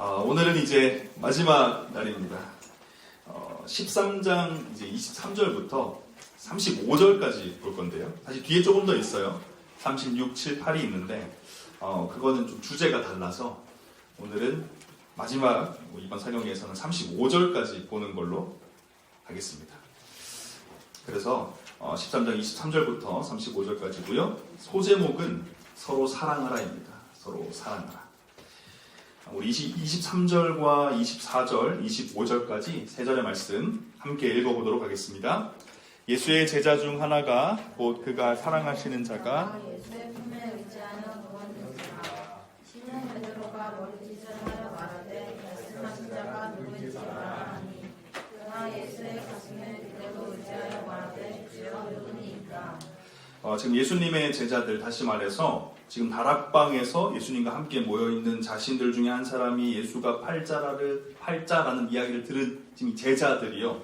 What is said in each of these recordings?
오늘은 이제 마지막 날입니다. 13장 이제 23절부터 35절까지 볼 건데요. 사실 뒤에 조금 더 있어요. 36, 7, 8이 있는데 그거는 좀 주제가 달라서 오늘은 마지막 이번 설명에서는 35절까지 보는 걸로 하겠습니다. 그래서 13장 23절부터 35절까지고요. 소제목은 서로 사랑하라입니다. 서로 사랑하라. 우리 23절과 24절, 25절까지 세 절의 말씀 함께 읽어보도록 하겠습니다. 예수의 제자 중 하나가 곧 그가 사랑하시는 자가 예수의 품에 의지하여 누웠는지라. 시몬 베드로가 머리짓을 하여 말하되 말씀하신 자가 누구인지 말하니 그가 예수의 가슴에 그대로 의지하여 말하되 주여 누구니이까. 지금 예수님의 제자들, 다시 말해서 지금 다락방에서 예수님과 함께 모여있는 자신들 중에 한 사람이 예수가 팔자라는 이야기를 들은 지금 제자들이요.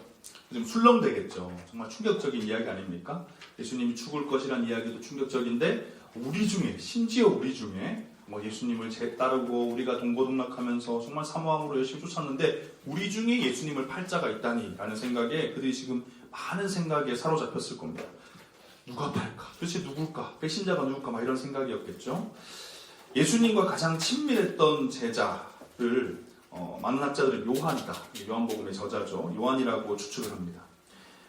좀 술렁대겠죠. 정말 충격적인 이야기 아닙니까? 예수님이 죽을 것이라는 이야기도 충격적인데 우리 중에, 심지어 우리 중에 예수님을 따르고 우리가 동고동락하면서 정말 사모함으로 열심히 쫓았는데 우리 중에 예수님을 팔자가 있다니 라는 생각에 그들이 지금 많은 생각에 사로잡혔을 겁니다. 누가 팔까? 도대체 누굴까? 배신자가 누굴까? 막 이런 생각이었겠죠. 예수님과 가장 친밀했던 제자를 많은 학자들은 요한이다. 요한복음의 저자죠. 요한이라고 추측을 합니다.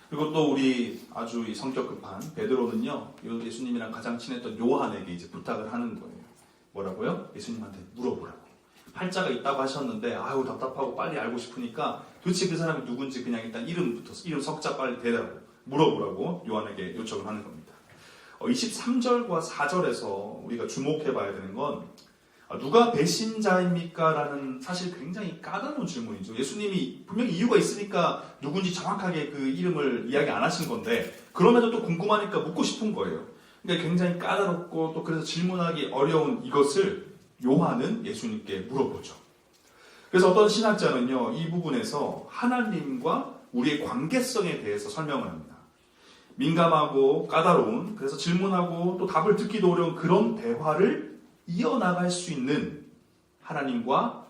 그리고 또 우리 아주 성격 급한 베드로는요. 예수님이랑 가장 친했던 요한에게 이제 부탁을 하는 거예요. 뭐라고요? 예수님한테 물어보라고. 팔자가 있다고 하셨는데 아유 답답하고 빨리 알고 싶으니까 도대체 그 사람이 누군지 그냥 일단 이름 석자 빨리 대라고. 물어보라고 요한에게 요청을 하는 겁니다. 23절과 4절에서 우리가 주목해 봐야 되는 건 누가 배신자입니까? 라는 사실 굉장히 까다로운 질문이죠. 예수님이 분명히 이유가 있으니까 누군지 정확하게 그 이름을 이야기 안 하신 건데 그럼에도 또 궁금하니까 묻고 싶은 거예요. 그러니까 굉장히 까다롭고 또 그래서 질문하기 어려운 이것을 요한은 예수님께 물어보죠. 그래서 어떤 신학자는요, 이 부분에서 하나님과 우리의 관계성에 대해서 설명을 합니다. 민감하고 까다로운, 그래서 질문하고 또 답을 듣기도 어려운 그런 대화를 이어나갈 수 있는 하나님과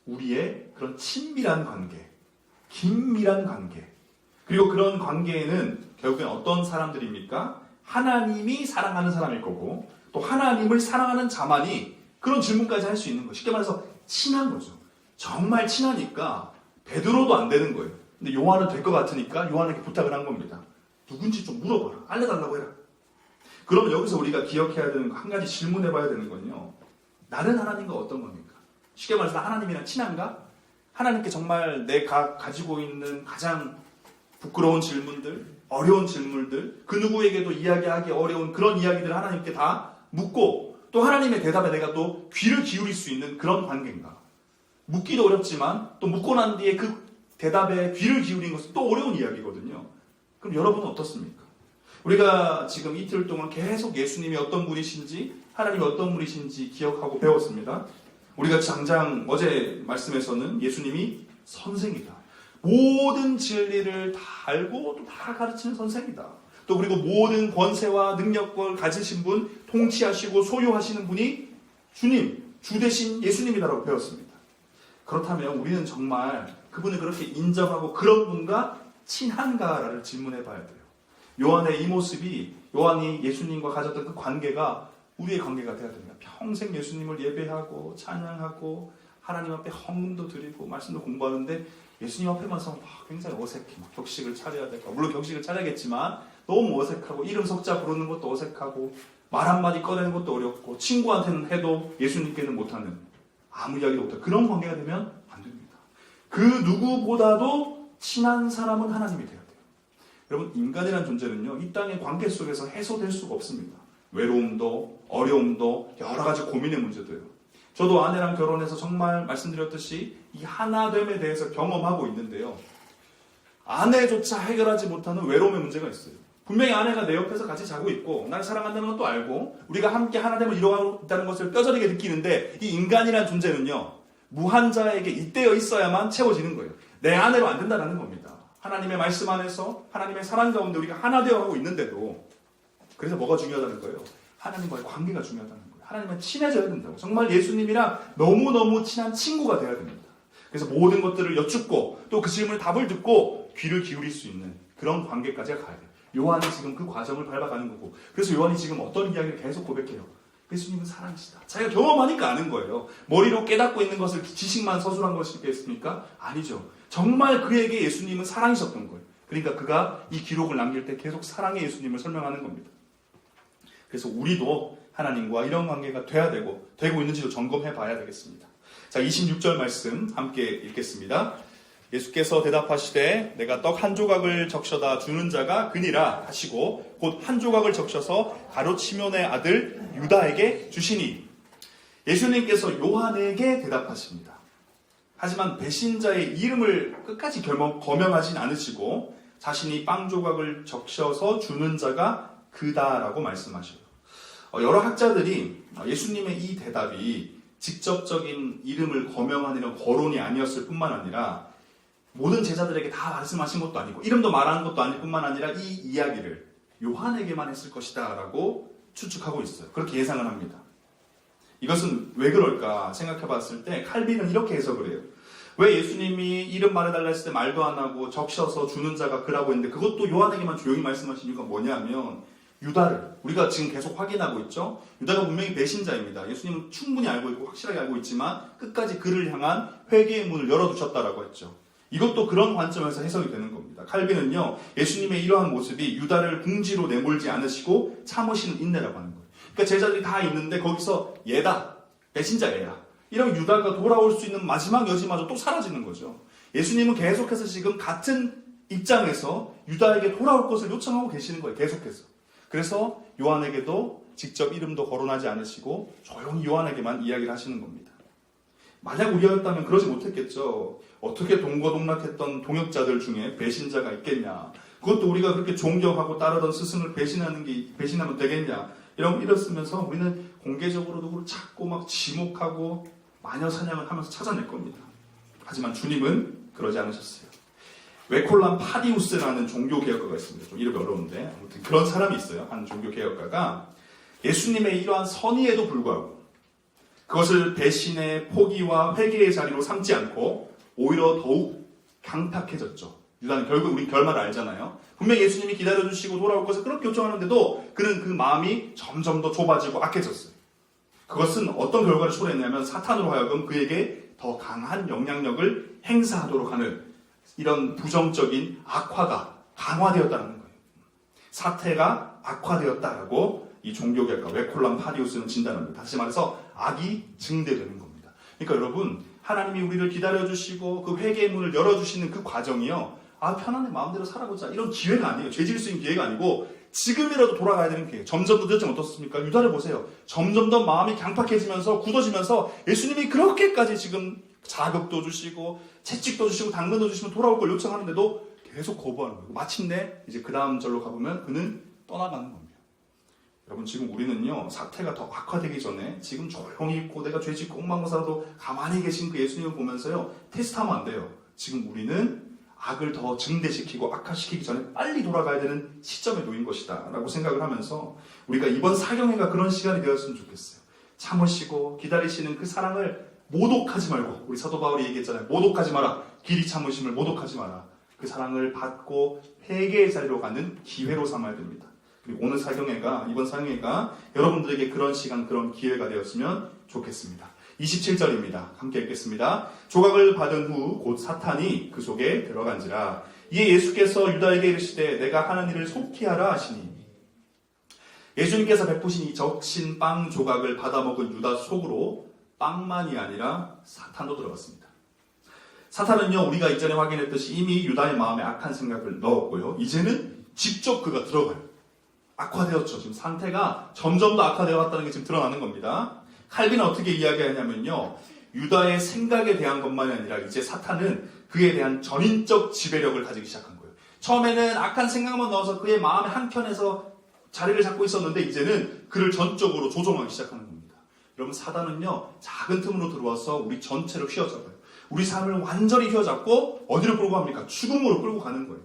우리의 그런 친밀한 관계, 긴밀한 관계, 그리고 그런 관계에는 결국엔 어떤 사람들입니까? 하나님이 사랑하는 사람일 거고 또 하나님을 사랑하는 자만이 그런 질문까지 할 수 있는 거예요. 쉽게 말해서 친한 거죠. 정말 친하니까 베드로도 안 되는 거예요. 근데 요한은 될 것 같으니까 요한에게 부탁을 한 겁니다. 누군지 좀 물어봐라. 알려달라고 해라. 그러면 여기서 우리가 기억해야 되는 거, 한 가지 질문해봐야 되는 건요. 나는 하나님과 어떤 겁니까? 쉽게 말해서 하나님이랑 친한가? 하나님께 정말 내가 가지고 있는 가장 부끄러운 질문들, 어려운 질문들, 그 누구에게도 이야기하기 어려운 그런 이야기들을 하나님께 다 묻고 또 하나님의 대답에 내가 또 귀를 기울일 수 있는 그런 관계인가? 묻기도 어렵지만 또 묻고 난 뒤에 그 대답에 귀를 기울인 것은 또 어려운 이야기거든요. 그럼 여러분은 어떻습니까? 우리가 지금 이틀 동안 계속 예수님이 어떤 분이신지 하나님이 어떤 분이신지 기억하고 배웠습니다. 우리가 당장 어제 말씀에서는 예수님이 선생이다. 모든 진리를 다 알고 또 다 가르치는 선생이다. 또 그리고 모든 권세와 능력을 가지신 분, 통치하시고 소유하시는 분이 주님, 주 대신 예수님이다라고 배웠습니다. 그렇다면 우리는 정말 그분을 그렇게 인정하고 그런 분과 친한가를 질문해 봐야 돼요. 요한의 이 모습이 요한이 예수님과 가졌던 그 관계가 우리의 관계가 돼야 됩니다. 평생 예수님을 예배하고 찬양하고 하나님 앞에 헌금도 드리고 말씀도 공부하는데 예수님 앞에만 서면 굉장히 어색해. 격식을 차려야 될까. 물론 격식을 차려야겠지만 너무 어색하고 이름 석자 부르는 것도 어색하고 말 한마디 꺼내는 것도 어렵고 친구한테는 해도 예수님께는 못하는 아무 이야기도 못하는 그런 관계가 되면 안 됩니다. 그 누구보다도 친한 사람은 하나님이 돼야 돼요. 여러분 인간이라는 존재는요. 이 땅의 관계 속에서 해소될 수가 없습니다. 외로움도 어려움도 여러 가지 고민의 문제도요. 저도 아내랑 결혼해서 정말 말씀드렸듯이 이 하나됨에 대해서 경험하고 있는데요. 아내조차 해결하지 못하는 외로움의 문제가 있어요. 분명히 아내가 내 옆에서 같이 자고 있고 날 사랑한다는 것도 알고 우리가 함께 하나됨을 이루어가고 있다는 것을 뼈저리게 느끼는데 이 인간이라는 존재는요. 무한자에게 잇대어 있어야만 채워지는 거예요. 내 아내로 안 된다는 겁니다. 하나님의 말씀 안에서 하나님의 사랑 가운데 우리가 하나 되어 가고 있는데도 그래서 뭐가 중요하다는 거예요? 하나님과의 관계가 중요하다는 거예요. 하나님과 친해져야 된다고. 정말 예수님이랑 너무너무 친한 친구가 돼야 됩니다. 그래서 모든 것들을 여쭙고 또 그 질문에 답을 듣고 귀를 기울일 수 있는 그런 관계까지 가야 돼요. 요한이 지금 그 과정을 밟아가는 거고, 그래서 요한이 지금 어떤 이야기를 계속 고백해요. 예수님은 사랑이시다. 자기가 경험하니까 아는 거예요. 머리로 깨닫고 있는 것을 지식만 서술한 것이겠습니까? 아니죠. 정말 그에게 예수님은 사랑이셨던 거예요. 그러니까 그가 이 기록을 남길 때 계속 사랑의 예수님을 설명하는 겁니다. 그래서 우리도 하나님과 이런 관계가 돼야 되고 있는지도 점검해 봐야 되겠습니다. 자, 26절 말씀 함께 읽겠습니다. 예수께서 대답하시되 내가 떡 한 조각을 적셔다 주는 자가 그니라 하시고 곧 한 조각을 적셔서 가룟 시몬의 아들 유다에게 주시니. 예수님께서 요한에게 대답하십니다. 하지만 배신자의 이름을 끝까지 거명하진 않으시고 자신이 빵 조각을 적셔서 주는 자가 그다라고 말씀하셔요. 여러 학자들이 예수님의 이 대답이 직접적인 이름을 거명하는 거론이 아니었을 뿐만 아니라 모든 제자들에게 다 말씀하신 것도 아니고 이름도 말하는 것도 아닐 뿐만 아니라 이 이야기를 요한에게만 했을 것이다 라고 추측하고 있어요. 그렇게 예상을 합니다. 이것은 왜 그럴까 생각해 봤을 때 칼빈은 이렇게 해석을 해요. 왜 예수님이 이름 말해달라 했을 때 말도 안 하고 적셔서 주는 자가 그라고 했는데 그것도 요한에게만 조용히 말씀하신 이유가 뭐냐면 유다를 우리가 지금 계속 확인하고 있죠. 유다가 분명히 배신자입니다. 예수님은 충분히 알고 있고 확실하게 알고 있지만 끝까지 그를 향한 회개의 문을 열어두셨다라고 했죠. 이것도 그런 관점에서 해석이 되는 겁니다. 칼빈은요, 예수님의 이러한 모습이 유다를 궁지로 내몰지 않으시고 참으시는 인내라고 하는 거예요. 그러니까 제자들이 다 있는데 거기서 얘다, 배신자 얘야. 이런 유다가 돌아올 수 있는 마지막 여지마저 또 사라지는 거죠. 예수님은 계속해서 지금 같은 입장에서 유다에게 돌아올 것을 요청하고 계시는 거예요. 계속해서. 그래서 요한에게도 직접 이름도 거론하지 않으시고 조용히 요한에게만 이야기를 하시는 겁니다. 만약 우리였다면 그러지 못했겠죠. 어떻게 동거동락했던 동역자들 중에 배신자가 있겠냐. 그것도 우리가 그렇게 존경하고 따르던 스승을 배신하면 되겠냐. 이랬으면서 우리는 공개적으로도 그걸 찾고 막 지목하고 마녀 사냥을 하면서 찾아낼 겁니다. 하지만 주님은 그러지 않으셨어요. 웨콜람 파디우스라는 종교개혁가가 있습니다. 좀 이름이 어려운데 아무튼 그런 사람이 있어요. 한 종교개혁가가 예수님의 이러한 선의에도 불구하고 그것을 배신의 포기와 회개의 자리로 삼지 않고 오히려 더욱 강팍해졌죠. 유다는 결국 우리 결말을 알잖아요. 분명히 예수님이 기다려주시고 돌아올 것을 그렇게 요청하는데도 그는 그 마음이 점점 더 좁아지고 악해졌어요. 그것은 어떤 결과를 초래했냐면 사탄으로 하여금 그에게 더 강한 영향력을 행사하도록 하는 이런 부정적인 악화가 강화되었다는 거예요. 사태가 악화되었다라고 이 종교개혁가 웨콜람 파디우스는 진단합니다. 다시 말해서 악이 증대되는 겁니다. 그러니까 여러분, 하나님이 우리를 기다려주시고 그 회개의 문을 열어주시는 그 과정이요. 편안해 마음대로 살아보자. 이런 기회가 아니에요. 죄 지을 수 있는 기회가 아니고 지금이라도 돌아가야 되는 기회. 점점 더 늦으면 어떻습니까? 유다를 보세요. 점점 더 마음이 강팍해지면서 굳어지면서 예수님이 그렇게까지 지금 자극도 주시고 채찍도 주시고 당근도 주시면 돌아올 걸 요청하는데도 계속 거부하는 거예요. 마침내 이제 그 다음 절로 가보면 그는 떠나가는 겁니다. 여러분, 지금 우리는요, 사태가 더 악화되기 전에 지금 조용히 있고 내가 죄 짓고 엉망으로 살아도 가만히 계신 그 예수님을 보면서요, 테스트하면 안 돼요. 지금 우리는 악을 더 증대시키고 악화시키기 전에 빨리 돌아가야 되는 시점에 놓인 것이다 라고 생각을 하면서 우리가 이번 사경회가 그런 시간이 되었으면 좋겠어요. 참으시고 기다리시는 그 사랑을 모독하지 말고, 우리 사도 바울이 얘기했잖아요. 모독하지 마라. 길이 참으심을 모독하지 마라. 그 사랑을 받고 회개의 자리로 가는 기회로 삼아야 됩니다. 그리고 오늘 사경회가, 이번 사경회가 여러분들에게 그런 시간, 그런 기회가 되었으면 좋겠습니다. 27절입니다. 함께 읽겠습니다. 조각을 받은 후 곧 사탄이 그 속에 들어간지라. 이에 예수께서 유다에게 이르시되 내가 하는 일을 속히 하라 하시니. 예수님께서 베푸신 이 적신 빵 조각을 받아먹은 유다 속으로 빵만이 아니라 사탄도 들어갔습니다. 사탄은요, 우리가 이전에 확인했듯이 이미 유다의 마음에 악한 생각을 넣었고요. 이제는 직접 그가 들어가요. 악화되었죠. 지금 상태가 점점 더 악화되어 왔다는 게 지금 드러나는 겁니다. 칼빈은 어떻게 이야기하냐면요, 유다의 생각에 대한 것만이 아니라 이제 사탄은 그에 대한 전인적 지배력을 가지기 시작한 거예요. 처음에는 악한 생각만 넣어서 그의 마음의 한켠에서 자리를 잡고 있었는데 이제는 그를 전적으로 조종하기 시작하는 겁니다. 여러분, 사단은요, 작은 틈으로 들어와서 우리 전체를 휘어잡아요. 우리 삶을 완전히 휘어잡고 어디로 끌고 갑니까? 죽음으로 끌고 가는 거예요.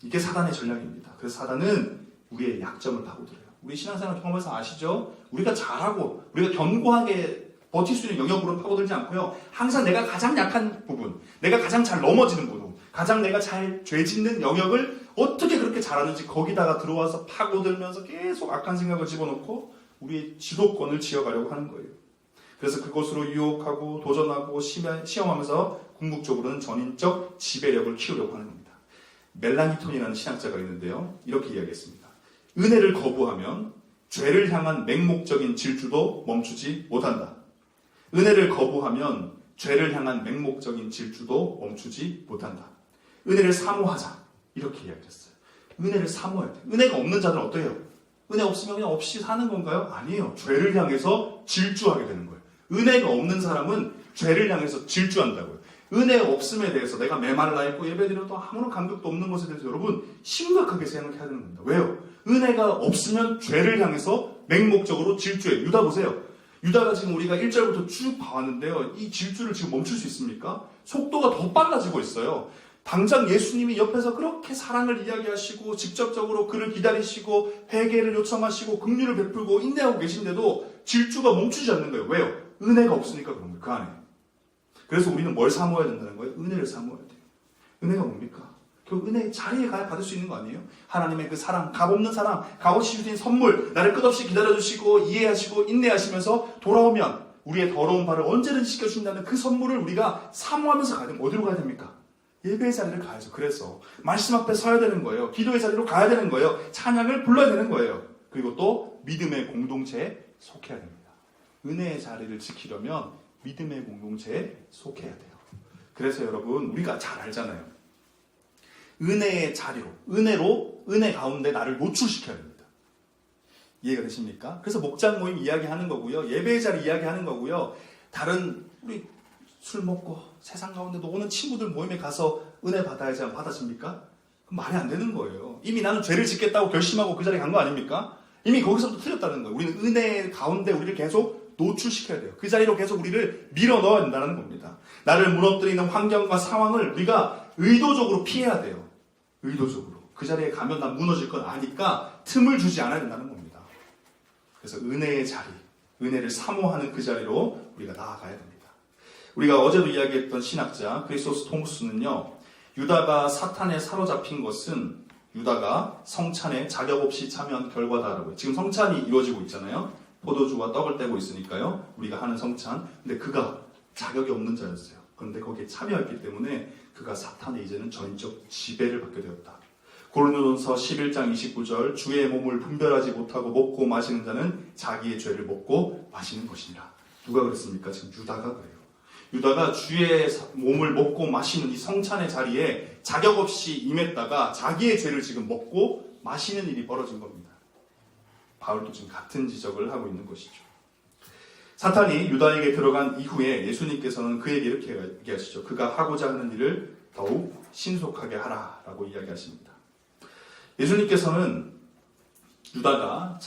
이게 사단의 전략입니다. 그래서 사단은 우리의 약점을 파고들어요. 우리 신앙생활 경험에서 아시죠? 우리가 잘하고 우리가 견고하게 버틸 수 있는 영역으로 파고들지 않고요. 항상 내가 가장 약한 부분, 내가 가장 잘 넘어지는 부분, 가장 내가 잘 죄짓는 영역을 어떻게 그렇게 잘하는지 거기다가 들어와서 파고들면서 계속 악한 생각을 집어넣고 우리의 지도권을 지어가려고 하는 거예요. 그래서 그것으로 유혹하고 도전하고 시험하면서 궁극적으로는 전인적 지배력을 키우려고 하는 겁니다. 멜라니톤이라는 신학자가 있는데요. 이렇게 이야기했습니다. 은혜를 거부하면 죄를 향한 맹목적인 질주도 멈추지 못한다. 은혜를 거부하면 죄를 향한 맹목적인 질주도 멈추지 못한다. 은혜를 사모하자. 이렇게 이야기했어요. 은혜를 사모해야 돼요. 은혜가 없는 자들은 어때요? 은혜 없으면 그냥 없이 사는 건가요? 아니에요. 죄를 향해서 질주하게 되는 거예요. 은혜가 없는 사람은 죄를 향해서 질주한다고요. 은혜 없음에 대해서 내가 메말라 있고 예배드려도 아무런 감격도 없는 것에 대해서 여러분 심각하게 생각해야 되는 겁니다. 왜요? 은혜가 없으면 죄를 향해서 맹목적으로 질주해요. 유다 보세요. 유다가 지금 우리가 1절부터 쭉 봐왔는데요. 이 질주를 지금 멈출 수 있습니까? 속도가 더 빨라지고 있어요. 당장 예수님이 옆에서 그렇게 사랑을 이야기하시고 직접적으로 그를 기다리시고 회개를 요청하시고 긍휼을 베풀고 인내하고 계신데도 질주가 멈추지 않는 거예요. 왜요? 은혜가 없으니까 그런 거예요. 그 안에. 그래서 우리는 뭘 사모해야 된다는 거예요? 은혜를 사모해야 돼요. 은혜가 뭡니까? 그 은혜의 자리에 가야 받을 수 있는 거 아니에요? 하나님의 그 사랑, 값없는 사랑, 값없이 주신 선물, 나를 끝없이 기다려주시고 이해하시고 인내하시면서 돌아오면 우리의 더러운 발을 언제든지 씻겨준다는 그 선물을 우리가 사모하면서 가야 되면 어디로 가야 됩니까? 예배의 자리를 가야죠. 그래서 말씀 앞에 서야 되는 거예요. 기도의 자리로 가야 되는 거예요. 찬양을 불러야 되는 거예요. 그리고 또 믿음의 공동체에 속해야 됩니다. 은혜의 자리를 지키려면 믿음의 공동체에 속해야 돼요. 그래서 여러분 우리가 잘 알잖아요. 은혜의 자리로, 은혜 가운데 나를 노출시켜야 됩니다. 이해가 되십니까? 그래서 목장 모임 이야기하는 거고요. 예배의 자리 이야기하는 거고요. 다른 우리 술 먹고 세상 가운데 노는 친구들 모임에 가서 은혜 받아야지 하면 받아집니까? 그럼 말이 안 되는 거예요. 이미 나는 죄를 짓겠다고 결심하고 그 자리에 간 거 아닙니까? 이미 거기서부터 틀렸다는 거예요. 우리는 은혜 가운데 우리를 계속 노출시켜야 돼요. 그 자리로 계속 우리를 밀어 넣어야 된다는 겁니다. 나를 무너뜨리는 환경과 상황을 우리가 의도적으로 피해야 돼요. 의도적으로. 그 자리에 가면 난 무너질 건 아니까 틈을 주지 않아야 된다는 겁니다. 그래서 은혜의 자리, 은혜를 사모하는 그 자리로 우리가 나아가야 됩니다. 우리가 어제도 이야기했던 신학자 크리소스 토무스는요. 유다가 사탄에 사로잡힌 것은 유다가 성찬에 자격 없이 참여한 결과다라고요. 지금 성찬이 이루어지고 있잖아요. 포도주와 떡을 떼고 있으니까요. 우리가 하는 성찬. 근데 그가 자격이 없는 자였어요. 그런데 거기에 참여했기 때문에 그가 사탄의 이제는 전적 지배를 받게 되었다. 고린도전서 11장 29절 주의 몸을 분별하지 못하고 먹고 마시는 자는 자기의 죄를 먹고 마시는 것이니라. 누가 그랬습니까? 지금 유다가 그래요. 유다가 주의 몸을 먹고 마시는 이 성찬의 자리에 자격 없이 임했다가 자기의 죄를 지금 먹고 마시는 일이 벌어진 겁니다. 바울도 지금 같은 지적을 하고 있는 것이죠. 사탄이 유다에게 들어간 이후에 예수님께서는 그에게 이렇게 얘기하시죠. 그가 하고자 하는 일을 더욱 신속하게 하라라고 이야기하십니다. 예수님께서는 유다가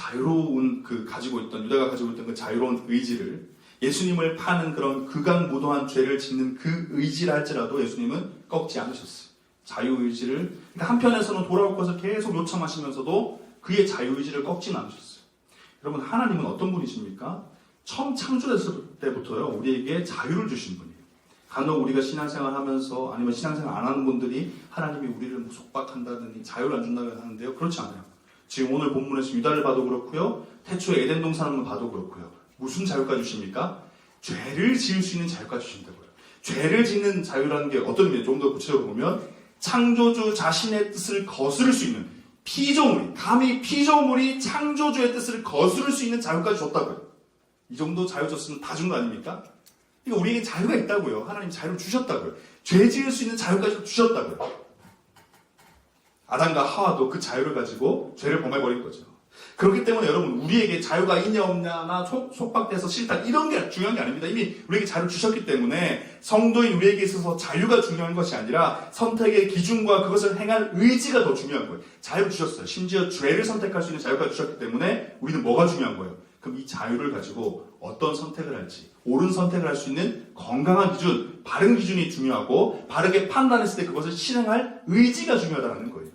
가지고 있던 그 자유로운 의지를 예수님을 파는 그런 극악무도한 죄를 짓는 그 의지를 할지라도 예수님은 꺾지 않으셨어요. 자유의지를, 그러니까 한편에서는 돌아올 것을 계속 요청하시면서도 그의 자유의지를 꺾지는 않으셨어요. 여러분, 하나님은 어떤 분이십니까? 처음 창조됐을 때부터요, 우리에게 자유를 주신 분이에요. 간혹 우리가 신앙생활 하면서 아니면 신앙생활 안 하는 분들이 하나님이 우리를 속박한다든지 자유를 안 준다고 하는데요. 그렇지 않아요. 지금 오늘 본문에서 유다를 봐도 그렇고요. 태초에 에덴 동산을 봐도 그렇고요. 무슨 자유까지 주십니까? 죄를 지을 수 있는 자유까지 주신다고요. 죄를 짓는 자유라는 게 어떤 의미예요? 좀 더 구체적으로 보면 창조주 자신의 뜻을 거스를 수 있는 피조물이, 감히 피조물이 창조주의 뜻을 거스를 수 있는 자유까지 줬다고요. 이 정도 자유 줬으면 다 준 거 아닙니까? 그러니까 우리에게 자유가 있다고요. 하나님 자유를 주셨다고요. 죄 지을 수 있는 자유까지 주셨다고요. 아담과 하와도 그 자유를 가지고 죄를 범해버린 거죠. 그렇기 때문에 여러분, 우리에게 자유가 있냐 없냐, 나 속박돼서 싫다, 이런 게 중요한 게 아닙니다. 이미 우리에게 자유를 주셨기 때문에 성도인 우리에게 있어서 자유가 중요한 것이 아니라 선택의 기준과 그것을 행할 의지가 더 중요한 거예요. 자유를 주셨어요. 심지어 죄를 선택할 수 있는 자유까지 주셨기 때문에 우리는 뭐가 중요한 거예요? 그럼 이 자유를 가지고 어떤 선택을 할지, 옳은 선택을 할 수 있는 건강한 기준, 바른 기준이 중요하고 바르게 판단했을 때 그것을 실행할 의지가 중요하다는 거예요.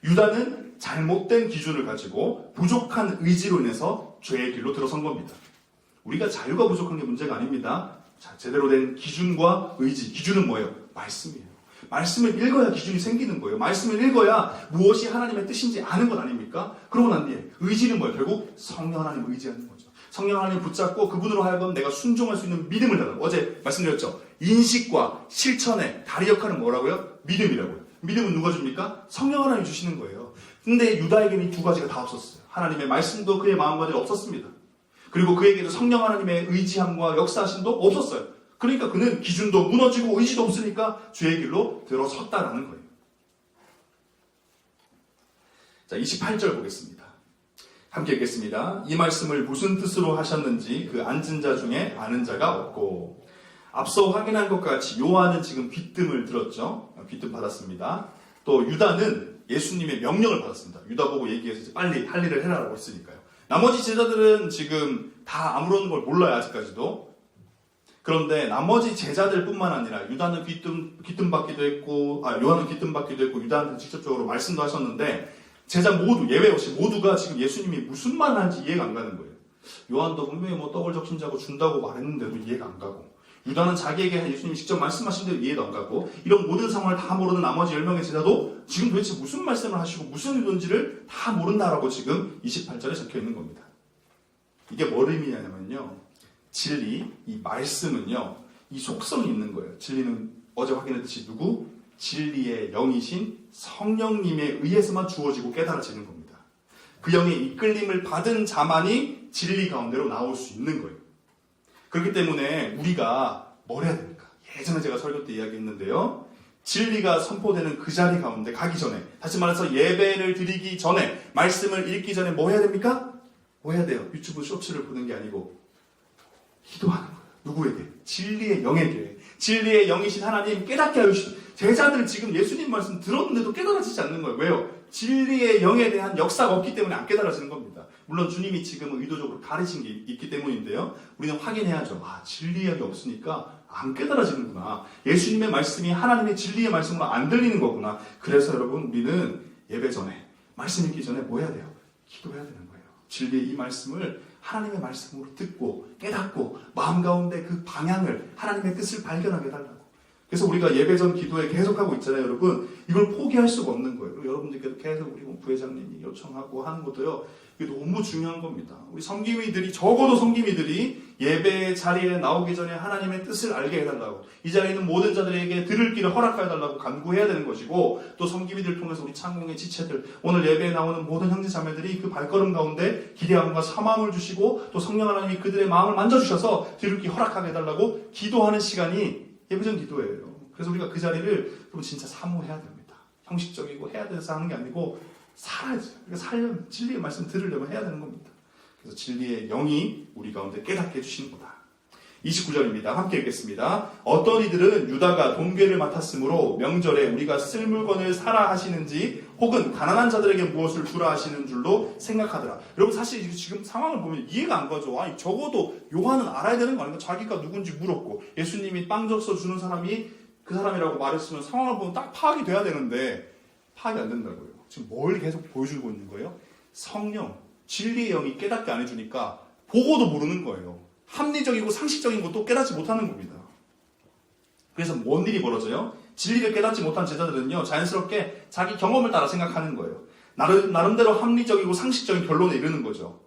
유다는 잘못된 기준을 가지고 부족한 의지로 인해서 죄의 길로 들어선 겁니다. 우리가 자유가 부족한 게 문제가 아닙니다. 자, 제대로 된 기준과 의지. 기준은 뭐예요? 말씀이에요. 말씀을 읽어야 기준이 생기는 거예요. 말씀을 읽어야 무엇이 하나님의 뜻인지 아는 것 아닙니까? 그러고 난 뒤에 의지는 뭐예요? 결국 성령 하나님을 의지하는 거죠. 성령 하나님 붙잡고 그분으로 하여금 내가 순종할 수 있는 믿음을 달라고. 어제 말씀드렸죠. 인식과 실천의 다리 역할은 뭐라고요? 믿음이라고요. 믿음은 누가 줍니까? 성령 하나님이 주시는 거예요. 근데 유다에게는 이 두 가지가 다 없었어요. 하나님의 말씀도 그의 마음가짐에 없었습니다. 그리고 그에게도 성령 하나님의 의지함과 역사하심도 없었어요. 그러니까 그는 기준도 무너지고 의지도 없으니까 죄의 길로 들어섰다라는 거예요. 자, 28절 보겠습니다. 함께 읽겠습니다. 이 말씀을 무슨 뜻으로 하셨는지 그 앉은 자 중에 아는 자가 없고. 앞서 확인한 것과 같이 요한은 지금 빗뜸을 들었죠. 빗뜸 받았습니다. 또 유다는 예수님의 명령을 받았습니다. 유다 보고 얘기해서 이제 빨리 할 일을 해라라고 했으니까요. 나머지 제자들은 지금 다 아무런 걸 몰라요, 아직까지도. 그런데 나머지 제자들뿐만 아니라 유다는 귀뜸 받기도 했고, 요한은 귀뜸 받기도 했고, 유다한테 직접적으로 말씀도 하셨는데 제자 모두 예외 없이 모두가 지금 예수님이 무슨 말을 하는지 이해가 안 가는 거예요. 요한도 분명히 뭐 떡을 적신 자고 준다고 말했는데도 이해가 안 가고, 유다는 자기에게 예수님이 직접 말씀하신 대로 이해도 안 가고, 이런 모든 상황을 다 모르는 나머지 10명의 제자도 지금 도대체 무슨 말씀을 하시고 무슨 의도인지를 다 모른다라고 지금 28절에 적혀 있는 겁니다. 이게 뭘 의미하냐면요, 진리, 이 말씀은요, 이 속성이 있는 거예요. 진리는 어제 확인했듯이 누구? 진리의 영이신 성령님에 의해서만 주어지고 깨달아지는 겁니다. 그 영의 이끌림을 받은 자만이 진리 가운데로 나올 수 있는 거예요. 그렇기 때문에 우리가 뭘 해야 됩니까? 예전에 제가 설교 때 이야기했는데요. 진리가 선포되는 그 자리 가운데 가기 전에, 다시 말해서 예배를 드리기 전에, 말씀을 읽기 전에 뭐 해야 됩니까? 뭐 해야 돼요? 유튜브 쇼츠를 보는 게 아니고 기도하는 거예요. 누구에게? 진리의 영에게. 진리의 영이신 하나님 깨닫게 하여 주시는. 제자들 지금 예수님 말씀 들었는데도 깨달아지지 않는 거예요. 왜요? 진리의 영에 대한 역사가 없기 때문에 안 깨달아지는 겁니다. 물론 주님이 지금 의도적으로 가르친 게 있기 때문인데요. 우리는 확인해야죠. 진리의 영이 없으니까 안 깨달아지는구나. 예수님의 말씀이 하나님의 진리의 말씀으로 안 들리는 거구나. 그래서 여러분, 우리는 예배 전에, 말씀 읽기 전에 뭐 해야 돼요? 기도해야 되는 거예요. 진리의 이 말씀을 하나님의 말씀으로 듣고 깨닫고 마음 가운데 그 방향을, 하나님의 뜻을 발견하게 해달라고. 그래서 우리가 예배 전 기도에 계속하고 있잖아요, 여러분. 이걸 포기할 수가 없는 거예요. 여러분들께도 계속 우리 부회장님이 요청하고 하는 것도요, 이게 너무 중요한 겁니다. 우리 섬김이들이, 적어도 섬김이들이 예배 자리에 나오기 전에 하나님의 뜻을 알게 해달라고, 이 자리에 있는 모든 자들에게 들을 길을 허락해달라고 간구해야 되는 것이고, 또 섬김이들 통해서 우리 창공의 지체들, 오늘 예배에 나오는 모든 형제 자매들이 그 발걸음 가운데 기대함과 사마음을 주시고, 또 성령 하나님이 그들의 마음을 만져주셔서 들을 길 허락하게 해달라고 기도하는 시간이 예배전 기도예요. 그래서 우리가 그 자리를 진짜 사모해야 됩니다. 형식적이고 해야 돼서 하는 게 아니고 살아야죠. 그러니까 살려면, 진리의 말씀 들으려면 해야 되는 겁니다. 그래서 진리의 영이 우리 가운데 깨닫게 해주시는 거다. 29절입니다. 함께 읽겠습니다. 어떤 이들은 유다가 돈괴를 맡았으므로 명절에 우리가 쓸 물건을 사라 하시는지 혹은 가난한 자들에게 무엇을 주라 하시는 줄로 생각하더라. 여러분, 사실 지금 상황을 보면 이해가 안 가죠. 적어도 요한은 알아야 되는 거 아닌가? 자기가 누군지 물었고 예수님이 빵 적셔 주는 사람이 그 사람이라고 말했으면 상황을 보면 딱 파악이 돼야 되는데 파악이 안 된다고요. 지금 뭘 계속 보여주고 있는 거예요? 성령, 진리의 영이 깨닫게 안 해주니까 보고도 모르는 거예요. 합리적이고 상식적인 것도 깨닫지 못하는 겁니다. 그래서 뭔 일이 벌어져요? 진리를 깨닫지 못한 제자들은요, 자연스럽게 자기 경험을 따라 생각하는 거예요. 나름대로 합리적이고 상식적인 결론에 이르는 거죠.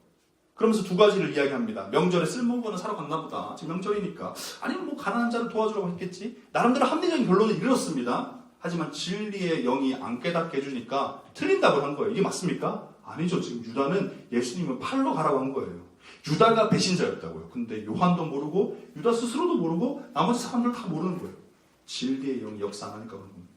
그러면서 두 가지를 이야기합니다. 명절에 쓸모없는 거는 사러 갔나 보다. 지금 명절이니까. 아니면 뭐 가난한 자를 도와주라고 했겠지. 나름대로 합리적인 결론에 이르렀습니다. 하지만 진리의 영이 안 깨닫게 해주니까 틀린다고 한 거예요. 이게 맞습니까? 아니죠. 지금 유다는 예수님을 팔러 가라고 한 거예요. 유다가 배신자였다고요. 근데 요한도 모르고 유다 스스로도 모르고 나머지 사람들 다 모르는 거예요. 진리의 영이 역사 안 하니까 그런 겁니다.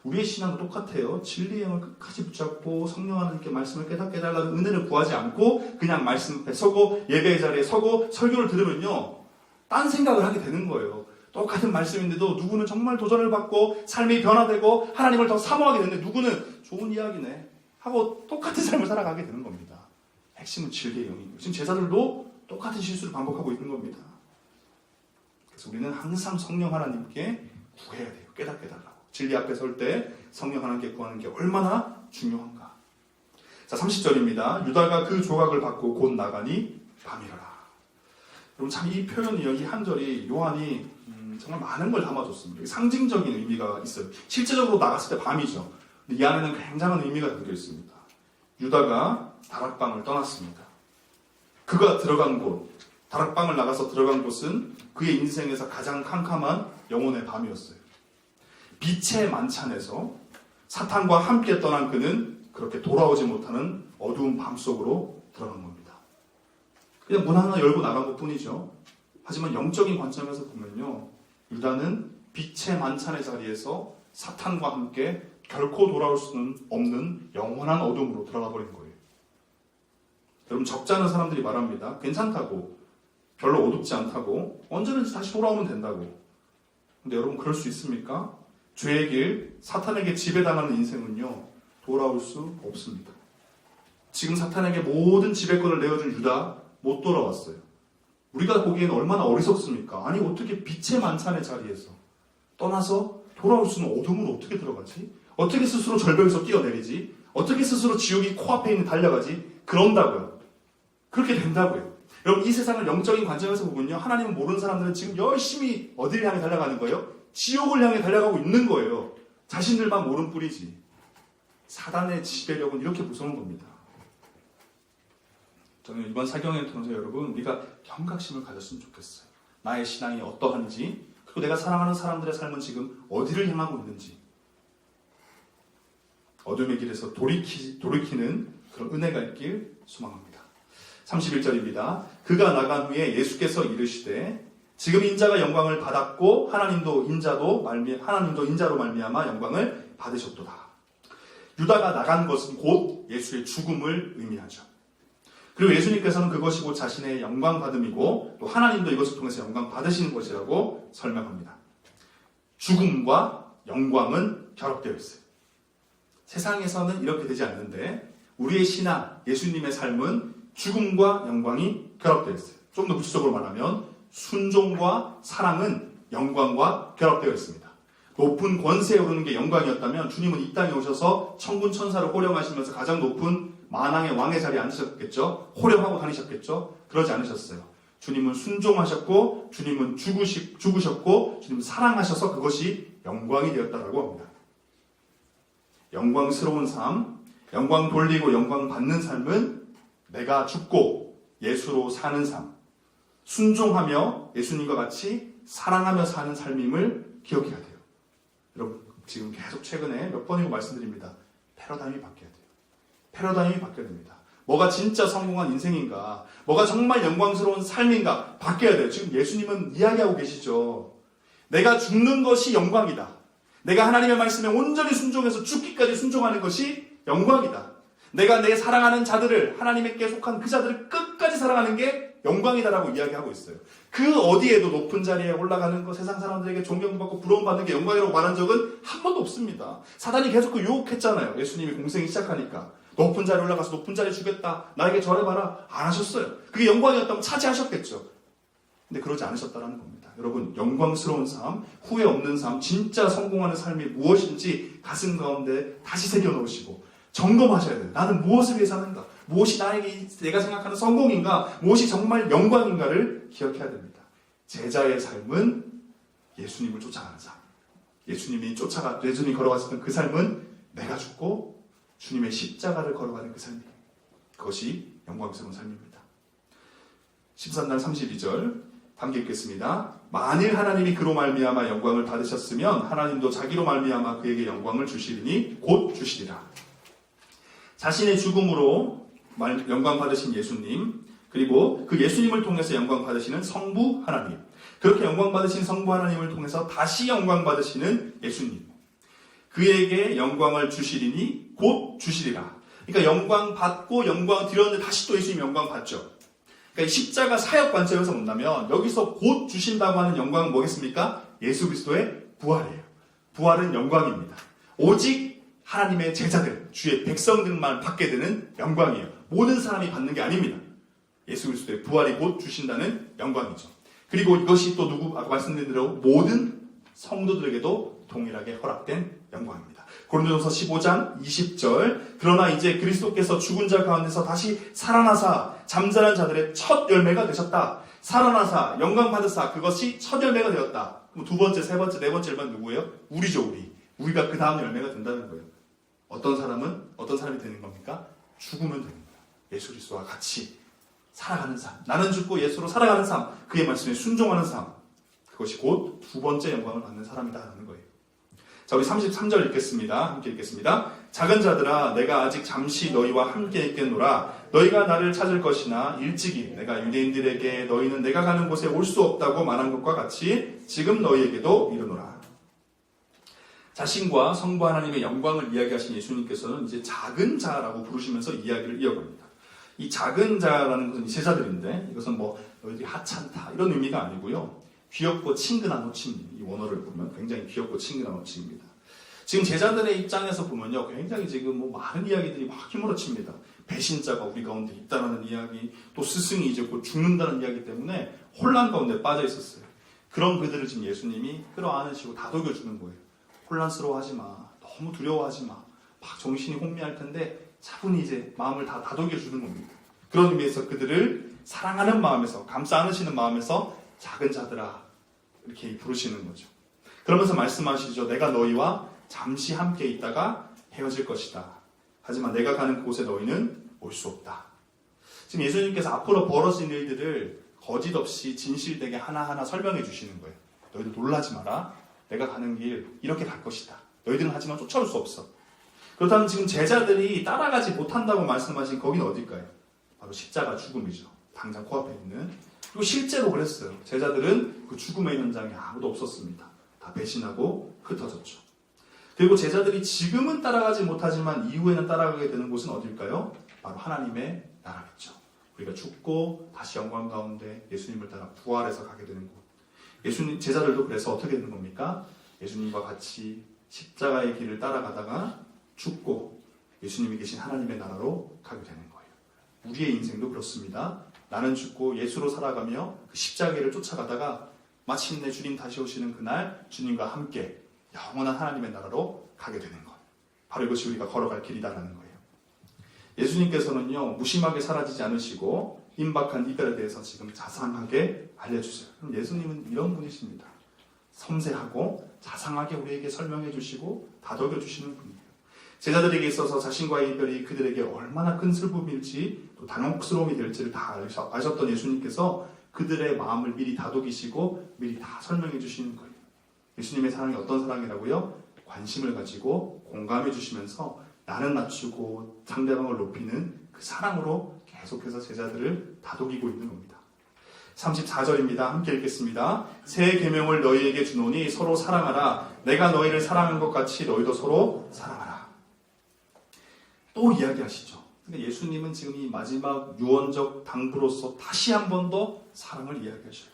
우리의 신앙도 똑같아요. 진리의 영을 끝까지 붙잡고 성령 하나님께 말씀을 깨닫게 해달라는 은혜를 구하지 않고 그냥 말씀 앞에 서고 예배의 자리에 서고 설교를 들으면요, 딴 생각을 하게 되는 거예요. 똑같은 말씀인데도 누구는 정말 도전을 받고 삶이 변화되고 하나님을 더 사모하게 되는데 누구는 좋은 이야기네 하고 똑같은 삶을 살아가게 되는 겁니다. 핵심은 진리의 영이고, 지금 제자들도 똑같은 실수를 반복하고 있는 겁니다. 그래서 우리는 항상 성령 하나님께 구해야 돼요. 깨닫게 해달라고. 진리 앞에 설 때 성령 하나님께 구하는 게 얼마나 중요한가. 자, 30절입니다. 유다가 그 조각을 받고 곧 나가니 밤이라. 여러분 참 이 표현이요, 이 한 절이 요한이 정말 많은 걸 담아줬습니다. 상징적인 의미가 있어요. 실제적으로 나갔을 때 밤이죠. 근데 이 안에는 굉장한 의미가 담겨 있습니다. 유다가 다락방을 떠났습니다. 그가 들어간 곳, 다락방을 나가서 들어간 곳은 그의 인생에서 가장 캄캄한 영혼의 밤이었어요. 빛의 만찬에서 사탄과 함께 떠난 그는 그렇게 돌아오지 못하는 어두운 밤 속으로 들어간 겁니다. 그냥 문 하나 열고 나간 것 뿐이죠. 하지만 영적인 관점에서 보면요, 유다는 빛의 만찬의 자리에서 사탄과 함께 결코 돌아올 수는 없는 영원한 어둠으로 들어가 버린 거예요. 여러분, 적지 않은 사람들이 말합니다. 괜찮다고, 별로 어둡지 않다고, 언제든지 다시 돌아오면 된다고. 근데 여러분, 그럴 수 있습니까? 죄의 길, 사탄에게 지배당하는 인생은요, 돌아올 수 없습니다. 지금 사탄에게 모든 지배권을 내어준 유다, 못 돌아왔어요. 우리가 보기에는 얼마나 어리석습니까? 아니, 어떻게 빛의 만찬의 자리에서 떠나서 돌아올 수는 어둠으로 어떻게 들어가지? 어떻게 스스로 절벽에서 뛰어내리지? 어떻게 스스로 지옥이 코앞에 있는 달려가지? 그런다고요. 그렇게 된다고요. 여러분, 이 세상을 영적인 관점에서 보면요, 하나님을 모르는 사람들은 지금 열심히 어디를 향해 달려가는 거예요? 지옥을 향해 달려가고 있는 거예요. 자신들만 모른 뿐이지. 사단의 지배력은 이렇게 무서운 겁니다. 저는 이번 사경을 통해서 여러분, 우리가 경각심을 가졌으면 좋겠어요. 나의 신앙이 어떠한지, 그리고 내가 사랑하는 사람들의 삶은 지금 어디를 향하고 있는지, 어둠의 길에서 돌이키는 그런 은혜가 있길 소망합니다. 31절입니다. 그가 나간 후에 예수께서 이르시되 지금 인자가 영광을 받았고 하나님도 인자로 말미암아 영광을 받으셨도다. 유다가 나간 것은 곧 예수의 죽음을 의미하죠. 그리고 예수님께서는 그것이 곧 자신의 영광 받음이고 또 하나님도 이것을 통해서 영광 받으시는 것이라고 설명합니다. 죽음과 영광은 결합되어 있어요. 세상에서는 이렇게 되지 않는데 우리의 신앙, 예수님의 삶은 죽음과 영광이 결합되어 있어요. 좀 더 구체적으로 말하면 순종과 사랑은 영광과 결합되어 있습니다. 높은 권세에 오르는 게 영광이었다면 주님은 이 땅에 오셔서 천군 천사를 호령하시면서 가장 높은 만왕의 왕의 자리에 앉으셨겠죠? 호령하고 다니셨겠죠? 그러지 않으셨어요. 주님은 순종하셨고 주님은 죽으셨고 주님은 사랑하셔서 그것이 영광이 되었다라고 합니다. 영광스러운 삶, 영광 돌리고 영광 받는 삶은 내가 죽고 예수로 사는 삶, 순종하며 예수님과 같이 사랑하며 사는 삶임을 기억해야 돼요. 여러분, 지금 계속 최근에 몇 번이고 말씀드립니다. 패러다임이 바뀌어야 돼요. 패러다임이 바뀌어야 됩니다. 뭐가 진짜 성공한 인생인가, 뭐가 정말 영광스러운 삶인가 바뀌어야 돼요. 지금 예수님은 이야기하고 계시죠. 내가 죽는 것이 영광이다. 내가 하나님의 말씀에 온전히 순종해서 죽기까지 순종하는 것이 영광이다. 내가 내 사랑하는 자들을, 하나님께 속한 그 자들을 끝까지 사랑하는 게 영광이다라고 이야기하고 있어요. 그 어디에도 높은 자리에 올라가는 거, 세상 사람들에게 존경받고 부러움받는 게 영광이라고 말한 적은 한 번도 없습니다. 사단이 계속 그 유혹했잖아요. 예수님이 공생이 시작하니까. 높은 자리에 올라가서 높은 자리에 주겠다, 나에게 절해봐라. 안 하셨어요. 그게 영광이었다면 차지하셨겠죠. 근데 그러지 않으셨다라는 겁니다. 여러분, 영광스러운 삶, 후회 없는 삶, 진짜 성공하는 삶이 무엇인지 가슴 가운데 다시 새겨놓으시고 점검하셔야 돼요. 나는 무엇을 위해 사는가? 무엇이 나에게 내가 생각하는 성공인가? 무엇이 정말 영광인가를 기억해야 됩니다. 제자의 삶은 예수님을 쫓아가는 삶. 예수님이 걸어갔었던 그 삶은 내가 죽고 주님의 십자가를 걸어가는 그 삶이에요. 그것이 영광스러운 삶입니다. 13장 32절 함께 읽겠습니다. 만일 하나님이 그로 말미암아 영광을 받으셨으면 하나님도 자기로 말미암아 그에게 영광을 주시리니 곧 주시리라. 자신의 죽음으로 영광 받으신 예수님, 그리고 그 예수님을 통해서 영광 받으시는 성부 하나님, 그렇게 영광 받으신 성부 하나님을 통해서 다시 영광 받으시는 예수님, 그에게 영광을 주시리니 곧 주시리라. 그러니까 영광 받고 영광 드렸는데 다시 또 예수님 영광 받죠. 그러니까 십자가 사역 관점에서 본다면 여기서 곧 주신다고 하는 영광은 뭐겠습니까? 예수 그리스도의 부활이에요. 부활은 영광입니다. 오직 하나님의 제자들, 주의 백성들만 받게 되는 영광이에요. 모든 사람이 받는 게 아닙니다. 예수 그리스도의 부활이 곧 주신다는 영광이죠. 그리고 이것이 또 아까 말씀드린 대로 모든 성도들에게도 동일하게 허락된 영광입니다. 고린도전서 15장 20절 그러나 이제 그리스도께서 죽은 자 가운데서 다시 살아나사 잠자는 자들의 첫 열매가 되셨다. 살아나사 영광 받으사 그것이 첫 열매가 되었다. 그럼 두 번째, 세 번째, 네 번째 열매는 누구예요? 우리죠, 우리. 우리가 그 다음 열매가 된다는 거예요. 어떤 사람이 되는 겁니까? 죽으면 되는 거예요. 예수 그리스도와 같이 살아가는 삶. 나는 죽고 예수로 살아가는 삶. 그의 말씀에 순종하는 삶. 그것이 곧 두 번째 영광을 받는 사람이다라는 거예요. 자, 우리 33절 읽겠습니다. 함께 읽겠습니다. 작은 자들아 내가 아직 잠시 너희와 함께 있겠노라. 너희가 나를 찾을 것이나 일찍이 내가 유대인들에게 너희는 내가 가는 곳에 올 수 없다고 말한 것과 같이 지금 너희에게도 이르노라. 자신과 성부 하나님의 영광을 이야기하신 예수님께서는 이제 작은 자라고 부르시면서 이야기를 이어갑니다. 이 작은 자라는 것은 제자들인데 이것은 뭐 너희들이 하찮다 이런 의미가 아니고요. 귀엽고 친근한 호칭, 이 원어를 보면 굉장히 귀엽고 친근한 호칭입니다. 지금 제자들의 입장에서 보면요, 굉장히 지금 뭐 많은 이야기들이 막 휘몰아칩니다. 배신자가 우리 가운데 있다는 이야기, 또 스승이 이제 곧 죽는다는 이야기 때문에 혼란 가운데 빠져 있었어요. 그런 그들을 지금 예수님이 끌어안으시고 다독여 주는 거예요. 혼란스러워하지 마, 너무 두려워하지 마, 막 정신이 혼미할 텐데 차분히 이제 마음을 다 다독여 주는 겁니다. 그런 의미에서 그들을 사랑하는 마음에서, 감싸 안으시는 마음에서 작은 자들아 이렇게 부르시는 거죠. 그러면서 말씀하시죠. 내가 너희와 잠시 함께 있다가 헤어질 것이다. 하지만 내가 가는 곳에 너희는 올 수 없다. 지금 예수님께서 앞으로 벌어진 일들을 거짓 없이 진실되게 하나하나 설명해 주시는 거예요. 너희들 놀라지 마라. 내가 가는 길 이렇게 갈 것이다. 너희들은 하지만 쫓아올 수 없어. 그렇다면 지금 제자들이 따라가지 못한다고 말씀하신 거긴 어딜까요? 바로 십자가 죽음이죠. 당장 코앞에 있는. 그리고 실제로 그랬어요. 제자들은 그 죽음의 현장에 아무도 없었습니다. 다 배신하고 흩어졌죠. 그리고 제자들이 지금은 따라가지 못하지만 이후에는 따라가게 되는 곳은 어딜까요? 바로 하나님의 나라겠죠. 우리가 죽고 다시 영광 가운데 예수님을 따라 부활해서 가게 되는 곳. 예수님 제자들도 그래서 어떻게 되는 겁니까? 예수님과 같이 십자가의 길을 따라가다가 죽고 예수님이 계신 하나님의 나라로 가게 되는 거예요. 우리의 인생도 그렇습니다. 나는 죽고 예수로 살아가며 그 십자가를 쫓아가다가 마침내 주님 다시 오시는 그날 주님과 함께 영원한 하나님의 나라로 가게 되는 것. 바로 이것이 우리가 걸어갈 길이다라는 거예요. 예수님께서는요, 무심하게 사라지지 않으시고 임박한 이별에 대해서 지금 자상하게 알려주세요. 그럼 예수님은 이런 분이십니다. 섬세하고 자상하게 우리에게 설명해 주시고 다독여 주시는 분이에요. 제자들에게 있어서 자신과의 이별이 그들에게 얼마나 큰 슬픔일지 또 당혹스러움이 될지를 다 아셨던 예수님께서 그들의 마음을 미리 다독이시고 미리 다 설명해 주시는 거예요. 예수님의 사랑이 어떤 사랑이라고요? 관심을 가지고 공감해 주시면서 나는 낮추고 상대방을 높이는 그 사랑으로 계속해서 제자들을 다독이고 있는 겁니다. 34절입니다. 함께 읽겠습니다. 새 계명을 너희에게 주노니 서로 사랑하라. 내가 너희를 사랑한 것 같이 너희도 서로 사랑하라. 또 이야기하시죠. 근데 예수님은 지금 이 마지막 유언적 당부로서 다시 한 번 더 사랑을 이야기하셔요.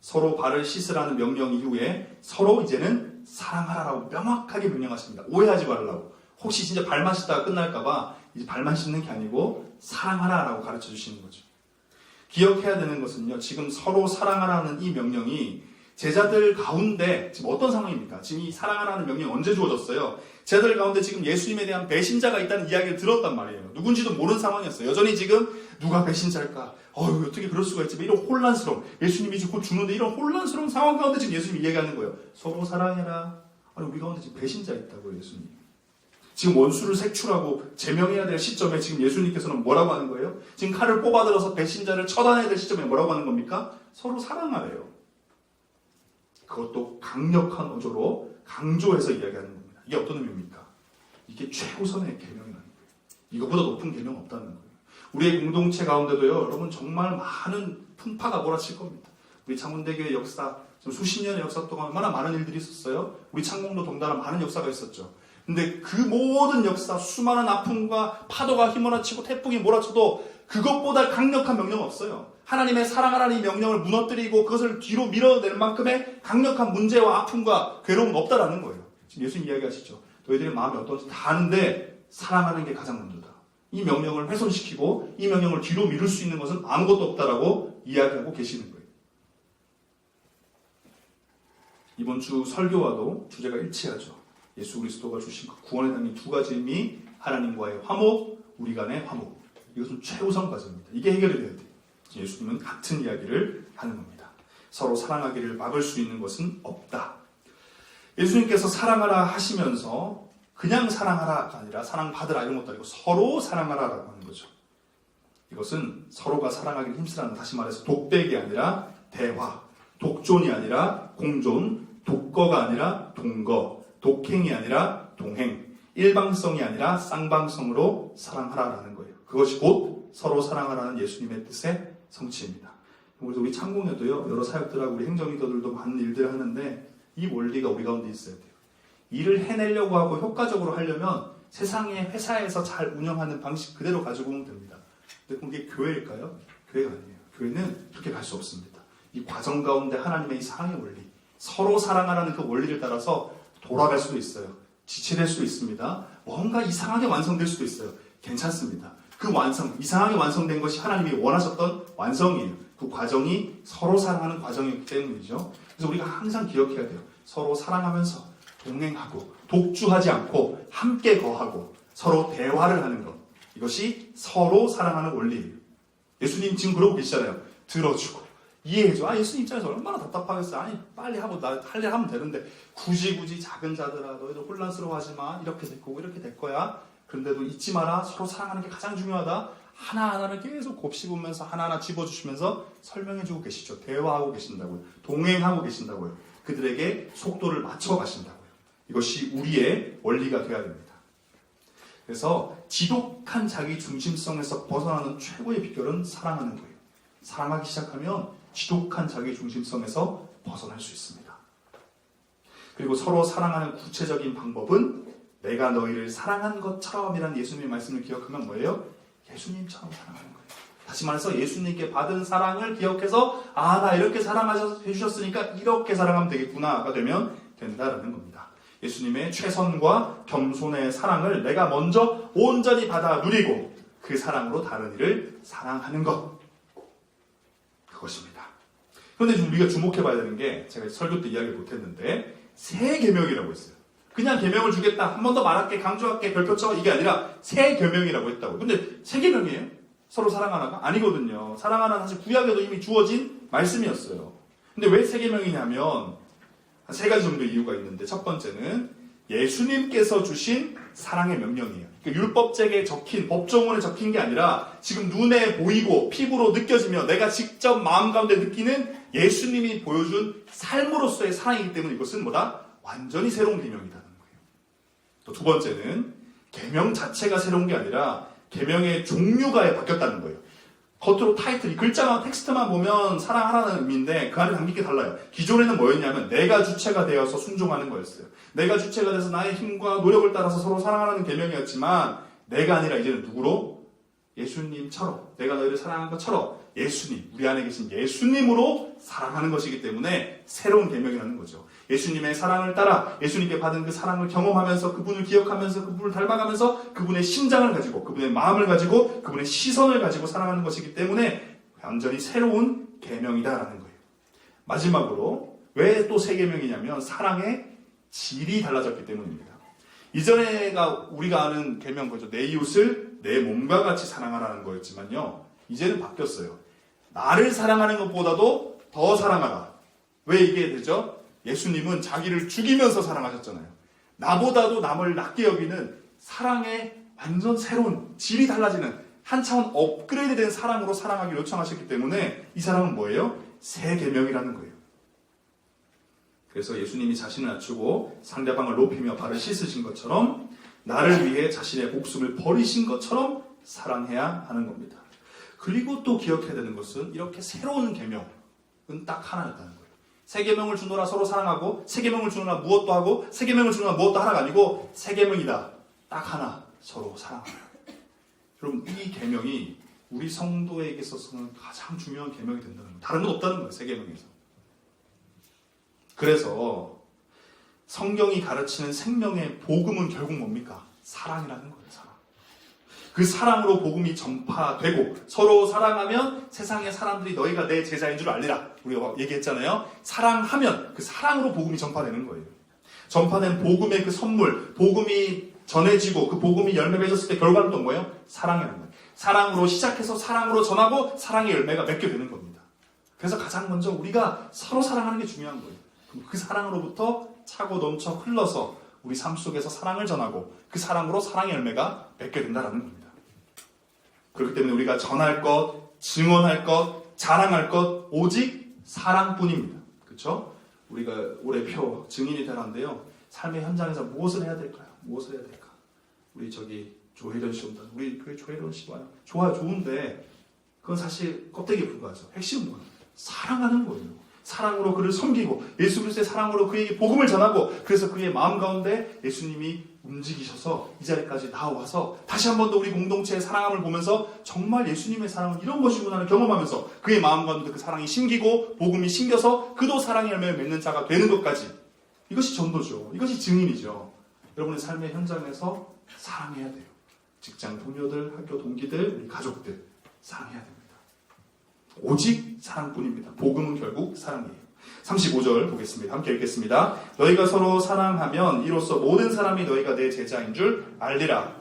서로 발을 씻으라는 명령 이후에 서로 이제는 사랑하라라고 명확하게 명령하십니다. 오해하지 말라고. 혹시 진짜 발만 씻다가 끝날까봐 이제 발만 씻는 게 아니고 사랑하라라고 가르쳐 주시는 거죠. 기억해야 되는 것은요, 지금 서로 사랑하라는 이 명령이 제자들 가운데 지금 어떤 상황입니까? 지금 이 사랑하라는 명령이 언제 주어졌어요? 제자들 가운데 지금 예수님에 대한 배신자가 있다는 이야기를 들었단 말이에요. 누군지도 모르는 상황이었어요. 여전히 지금 누가 배신자일까? 어떻게 그럴 수가 있지? 이런 혼란스러움. 예수님이 이제 곧 죽는데 이런 혼란스러운 상황 가운데 지금 예수님이 이야기하는 거예요. 서로 사랑해라. 아니, 우리 가운데 지금 배신자 있다고요, 예수님. 지금 원수를 색출하고 제명해야 될 시점에 지금 예수님께서는 뭐라고 하는 거예요? 지금 칼을 뽑아들어서 배신자를 처단해야 될 시점에 뭐라고 하는 겁니까? 서로 사랑하래요. 그것도 강력한 어조로 강조해서 이야기하는 겁니다. 이게 어떤 의미입니까? 이게 최우선의 계명이라는 거예요. 이거보다 높은 계명 없다는 거예요. 우리의 공동체 가운데도요, 여러분 정말 많은 풍파가 몰아칠 겁니다. 우리 창문대교의 역사, 수십 년의 역사 동안 얼마나 많은 일들이 있었어요? 우리 창공도 동달아 많은 역사가 있었죠. 근데 그 모든 역사, 수많은 아픔과 파도가 휘몰아치고 태풍이 몰아쳐도 그것보다 강력한 명령은 없어요. 하나님의 사랑하라는 이 명령을 무너뜨리고 그것을 뒤로 밀어낼 만큼의 강력한 문제와 아픔과 괴로움은 없다라는 거예요. 지금 예수님 이야기하시죠. 너희들의 마음이 어떤지 다 아는데 사랑하는 게 가장 먼저다. 이 명령을 훼손시키고 이 명령을 뒤로 미룰 수 있는 것은 아무것도 없다라고 이야기하고 계시는 거예요. 이번 주 설교와도 주제가 일치하죠. 예수 그리스도가 주신 그 구원의 당이 두 가지 의미, 하나님과의 화목, 우리 간의 화목. 이것은 최우선 과제입니다. 이게 해결이 돼야 돼요. 예수님은 같은 이야기를 하는 겁니다. 서로 사랑하기를 막을 수 있는 것은 없다. 예수님께서 사랑하라 하시면서 그냥 사랑하라가 아니라 사랑받으라 이런 것도 아니고 서로 사랑하라라고 하는 거죠. 이것은 서로가 사랑하기를 힘쓰라는, 다시 말해서 독백이 아니라 대화, 독존이 아니라 공존, 독거가 아니라 동거, 독행이 아니라 동행, 일방성이 아니라 쌍방성으로 사랑하라라는 거예요. 그것이 곧 서로 사랑하라는 예수님의 뜻의 성취입니다. 우리 창공에도요, 여러 사역들하고 우리 행정리더들도 많은 일들을 하는데 이 원리가 우리 가운데 있어야 돼요. 일을 해내려고 하고 효과적으로 하려면 세상의 회사에서 잘 운영하는 방식 그대로 가지고 오면 됩니다. 근데 그게 교회일까요? 교회가 아니에요. 교회는 그렇게 갈 수 없습니다. 이 과정 가운데 하나님의 이 사랑의 원리, 서로 사랑하라는 그 원리를 따라서 돌아갈 수도 있어요. 지체될 수도 있습니다. 뭔가 이상하게 완성될 수도 있어요. 괜찮습니다. 그 완성, 이상하게 완성된 것이 하나님이 원하셨던 완성이에요. 그 과정이 서로 사랑하는 과정이기 때문이죠. 그래서 우리가 항상 기억해야 돼요. 서로 사랑하면서 동행하고 독주하지 않고 함께 거하고 서로 대화를 하는 것. 이것이 서로 사랑하는 원리예요. 예수님 지금 그러고 계시잖아요. 들어주고 이해해줘. 예수님 입장에서 얼마나 답답하겠어요. 아니 빨리 하고 나 할 일 하면 되는데 굳이 작은 자들아 너희들 혼란스러워하지 마. 이렇게 될 거고 이렇게 될 거야. 그런데도 잊지 마라. 서로 사랑하는 게 가장 중요하다. 하나하나를 계속 곱씹으면서 하나하나 집어주시면서 설명해주고 계시죠. 대화하고 계신다고요. 동행하고 계신다고요. 그들에게 속도를 맞춰 가신다고요. 이것이 우리의 원리가 되어야 됩니다. 그래서 지독한 자기 중심성에서 벗어나는 최고의 비결은 사랑하는 거예요. 사랑하기 시작하면 지독한 자기 중심성에서 벗어날 수 있습니다. 그리고 서로 사랑하는 구체적인 방법은 내가 너희를 사랑한 것처럼이라는 예수님의 말씀을 기억하면 뭐예요? 예수님처럼 사랑하는 거예요. 다시 말해서 예수님께 받은 사랑을 기억해서 나 이렇게 사랑해주셨으니까 이렇게 사랑하면 되겠구나가 되면 된다라는 겁니다. 예수님의 최선과 겸손의 사랑을 내가 먼저 온전히 받아 누리고 그 사랑으로 다른 이를 사랑하는 것. 그것입니다. 그런데 우리가 주목해봐야 되는 게 제가 설교 때 이야기를 못했는데 새 계명이라고 했어요. 그냥 계명을 주겠다. 한 번 더 말할게. 강조할게. 별표 쳐. 이게 아니라 새 계명이라고 했다고. 근데 새 계명이에요? 서로 사랑하라가? 아니거든요. 사랑하라는 사실 구약에도 이미 주어진 말씀이었어요. 근데 왜 새 계명이냐면 한 세 가지 정도의 이유가 있는데 첫 번째는 예수님께서 주신 사랑의 명령이에요. 그러니까 율법책에 적힌, 법조문에 적힌 게 아니라 지금 눈에 보이고 피부로 느껴지며 내가 직접 마음 가운데 느끼는 예수님이 보여준 삶으로서의 사랑이기 때문에 이것은 뭐다? 완전히 새로운 계명이라는 거예요. 또 두 번째는 계명 자체가 새로운 게 아니라 계명의 종류가 바뀌었다는 거예요. 겉으로 타이틀, 글자만 텍스트만 보면 사랑하라는 의미인데 그 안에 담긴 게 달라요. 기존에는 뭐였냐면 내가 주체가 되어서 순종하는 거였어요. 내가 주체가 돼서 나의 힘과 노력을 따라서 서로 사랑하라는 계명이었지만 내가 아니라 이제는 누구로? 예수님처럼, 내가 너희를 사랑한 것처럼 예수님, 우리 안에 계신 예수님으로 사랑하는 것이기 때문에 새로운 계명이라는 거죠. 예수님의 사랑을 따라 예수님께 받은 그 사랑을 경험하면서 그분을 기억하면서 그분을 닮아가면서 그분의 심장을 가지고 그분의 마음을 가지고 그분의 시선을 가지고 사랑하는 것이기 때문에 완전히 새로운 계명이다라는 거예요. 마지막으로 왜 또 새 계명이냐면 사랑의 질이 달라졌기 때문입니다. 이전에가 우리가 아는 계명 거죠. 내 이웃을 내 몸과 같이 사랑하라는 거였지만요. 이제는 바뀌었어요. 나를 사랑하는 것보다도 더 사랑하라. 왜 이게 되죠? 예수님은 자기를 죽이면서 사랑하셨잖아요. 나보다도 남을 낮게 여기는 사랑의 완전 새로운 질이 달라지는 한 차원 업그레이드된 사랑으로 사랑하기를 요청하셨기 때문에 이 사랑은 뭐예요? 새 계명이라는 거예요. 그래서 예수님이 자신을 낮추고 상대방을 높이며 발을 씻으신 것처럼 나를 위해 자신의 목숨을 버리신 것처럼 사랑해야 하는 겁니다. 그리고 또 기억해야 되는 것은 이렇게 새로운 계명은 딱 하나였다는 거예요. 새 계명을 주노라 서로 사랑하고 새 계명을 주노라 무엇도 하고 새 계명을 주노라 무엇도 하라가 아니고 새 계명이다. 딱 하나 서로 사랑하라. 여러분 이 계명이 우리 성도에게 있어서는 가장 중요한 계명이 된다는 거예요. 다른 건 없다는 거예요. 새 계명에서. 그래서 성경이 가르치는 생명의 복음은 결국 뭡니까? 사랑이라는 거예요. 사랑. 그 사랑으로 복음이 전파되고 서로 사랑하면 세상의 사람들이 너희가 내 제자인 줄 알리라. 우리가 얘기했잖아요. 사랑하면 그 사랑으로 복음이 전파되는 거예요. 전파된 복음의 그 선물, 복음이 전해지고 그 복음이 열매 맺었을 때 결과는 또 뭐예요? 사랑이라는 거예요. 사랑으로 시작해서 사랑으로 전하고 사랑의 열매가 맺게 되는 겁니다. 그래서 가장 먼저 우리가 서로 사랑하는 게 중요한 거예요. 그 사랑으로부터 차고 넘쳐 흘러서 우리 삶 속에서 사랑을 전하고 그 사랑으로 사랑의 열매가 맺게 된다는 겁니다. 그렇기 때문에 우리가 전할 것, 증언할 것, 자랑할 것 오직 사랑뿐입니다. 그렇죠? 우리가 올해 표 증인이 되라는데요. 삶의 현장에서 무엇을 해야 될까요? 무엇을 해야 될까? 우리 조혜련 씨 온다. 우리 교회 조혜련 씨 와요. 좋아요. 좋은데 그건 사실 껍데기에 불과하죠. 핵심은 뭐예요? 사랑하는 거예요. 사랑으로 그를 섬기고 예수 그리스도의 사랑으로 그에게 복음을 전하고 그래서 그의 마음 가운데 예수님이 움직이셔서 이 자리까지 나와서 다시 한 번 더 우리 공동체의 사랑함을 보면서 정말 예수님의 사랑은 이런 것이구나를 경험하면서 그의 마음 가운데 그 사랑이 심기고 복음이 심겨서 그도 사랑의 열매를 맺는 자가 되는 것까지 이것이 전도죠. 이것이 증인이죠. 여러분의 삶의 현장에서 사랑해야 돼요. 직장 동료들, 학교 동기들, 우리 가족들 사랑해야 됩니다. 오직 사랑뿐입니다. 복음은 결국 사랑이에요. 35절 보겠습니다. 함께 읽겠습니다. 너희가 서로 사랑하면 이로써 모든 사람이 너희가 내 제자인 줄 알리라.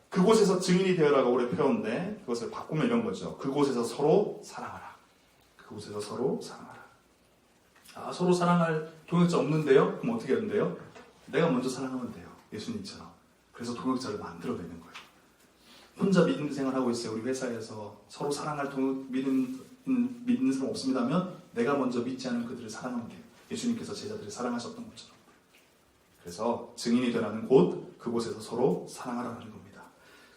그곳에서 증인이 되어라가 올해 표현인데 그것을 바꾸면 이런 거죠. 그곳에서 서로 사랑하라. 그곳에서 서로 사랑하라. 서로 사랑할 동역자 없는데요? 그럼 어떻게 해야 된대요? 내가 먼저 사랑하면 돼요. 예수님처럼. 그래서 동역자를 만들어내는 거예요. 혼자 믿음 생활하고 있어요. 우리 회사에서 서로 사랑할 믿는 사람 없습니다면 내가 먼저 믿지 않은 그들을 사랑하면 돼요. 예수님께서 제자들을 사랑하셨던 것처럼. 그래서 증인이 되라는 곳, 그곳에서 서로 사랑하라는 겁니다.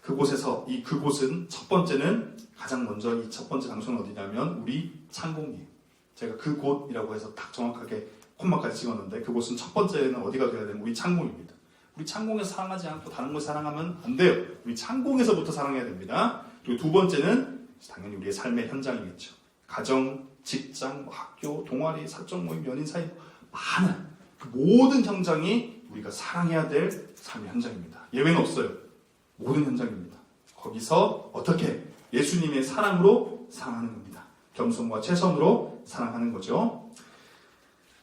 그곳은 첫 번째는 가장 먼저 이 첫 번째 장소는 어디냐면 우리 창공이에요. 제가 그곳이라고 해서 딱 정확하게 콤마까지 찍었는데 그곳은 첫 번째는 어디가 되어야 되면 우리 창공입니다. 우리 창공에서 사랑하지 않고 다른 곳 사랑하면 안 돼요. 우리 창공에서부터 사랑해야 됩니다. 그리고 두 번째는 당연히 우리의 삶의 현장이겠죠. 가정, 직장, 학교, 동아리, 사적 모임, 연인 사이 많은 그 모든 현장이 우리가 사랑해야 될 삶의 현장입니다. 예외는 없어요. 모든 현장입니다. 거기서 어떻게 예수님의 사랑으로 사랑하는 겁니다. 겸손과 최선으로 사랑하는 거죠.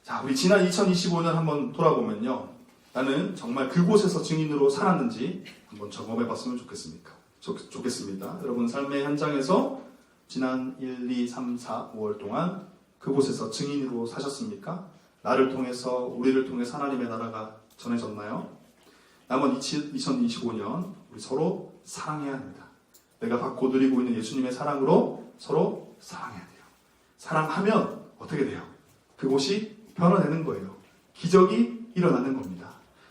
자, 우리 지난 2025년 한번 돌아보면요. 나는 정말 그곳에서 증인으로 살았는지 한번 점검해 봤으면 좋겠습니다. 여러분 삶의 현장에서 지난 1, 2, 3, 4, 5월 동안 그곳에서 증인으로 사셨습니까? 나를 통해서 우리를 통해서 하나님의 나라가 전해졌나요? 남은 2025년 우리 서로 사랑해야 합니다. 내가 받고 누리고 있는 예수님의 사랑으로 서로 사랑해야 돼요. 사랑하면 어떻게 돼요? 그곳이 변화되는 거예요. 기적이 일어나는 겁니다.